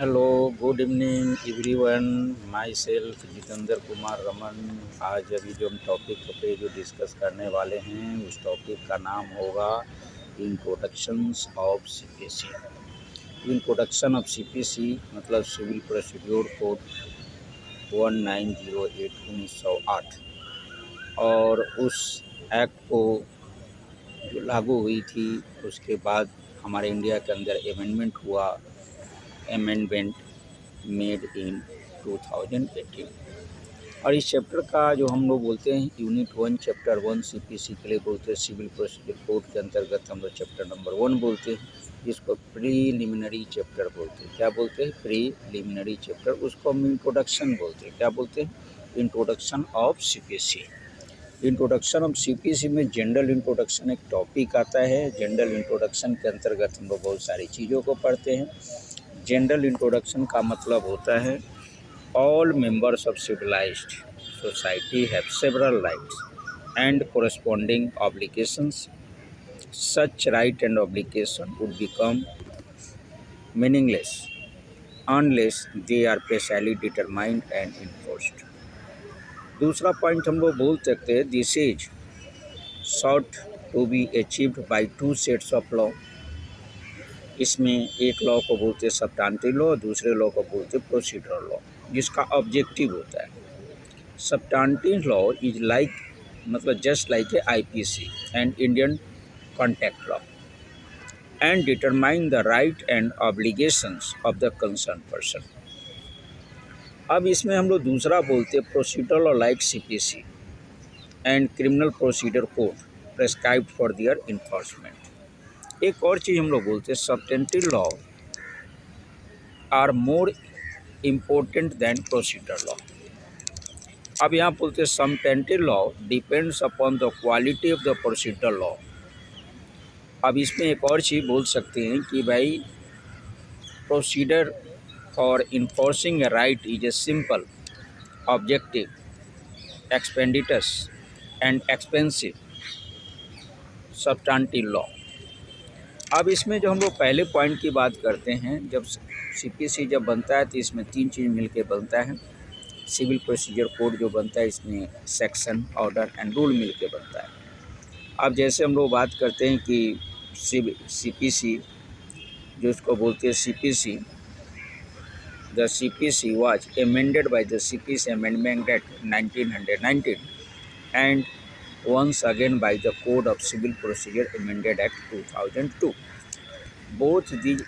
Hello, good evening everyone. My self Jitendra Kumar Raman. आज अभी जो हम टॉपिक पे जो डिस्कस करने वाले हैं उस टॉपिक का नाम होगा introductions of CPC. Introduction of CPC मतलब सिविल प्रोसीड्योर कोड 1908 1908 और उस एक्ट को जो लागू हुई थी उसके बाद हमारे इंडिया के अंदर अमेंडमेंट मेड इन 2018। और इस चैप्टर का जो हम लोग बोलते हैं यूनिट 1 चैप्टर 1 सीपीसी के लिए बोलते हैं, सिविल प्रोसीजर कोड के अंतर्गत हम लोग चैप्टर नंबर 1 बोलते हैं, जिसको प्रीलिमिनरी चैप्टर बोलते हैं। क्या बोलते हैं? Preliminary chapter. उसको हम इंट्रोडक्शन बोलते हैं। क्या बोलते हैं? Introduction of CPC. Introduction of CPC में जनरल इंट्रोडक्शन एक टॉपिक आता है। जनरल इंट्रोडक्शन के अंतर्गत हम लोग बहुत सारी चीज़ों को पढ़ते हैं। जनरल इंट्रोडक्शन का मतलब होता है all members of civilized society have several rights and corresponding obligations. Such right and obligation would become meaningless unless they are precisely determined and enforced. दूसरा पॉइंट हम लोग बोल सकते हैं this is sought to be achieved by two sets of law. इसमें एक law को बोलते हैं सब्स्टेंटिव लॉ, दूसरे लॉ को बोलते हैं प्रोसीजरल लॉ, जिसका ऑब्जेक्टिव होता है सब्स्टेंटिव लॉ इज लाइक मतलब just like a IPC and Indian contract law and determine the right and obligations of the concern person. अब इसमें हम लोग दूसरा बोलते हैं procedural law like CPC and criminal procedure code prescribed for their enforcement. एक और चीज़ हम लोग बोलते हैं substantive law are more important than procedural law. अब यहाँ बोलते हैं substantive law depends upon the quality of the procedural law. अब इसमें एक और चीज़ बोल सकते हैं कि भाई procedure for enforcing a right is a simple objective expeditious and expensive substantive law. अब इसमें जो हम लोग पहले पॉइंट की बात करते हैं, जब सीपीसी जब बनता है तो इसमें तीन चीज़ मिलके बनता है। सिविल प्रोसीजर कोड जो बनता है इसमें सेक्शन, ऑर्डर एंड रूल मिलके बनता है। अब जैसे हम लोग बात करते हैं कि सीपीसी जो इसको बोलते हैं CPC, the CPC was amended by the CPC amendment act 1919 and once again by the Code of Civil Procedure Amended Act 2002. Both these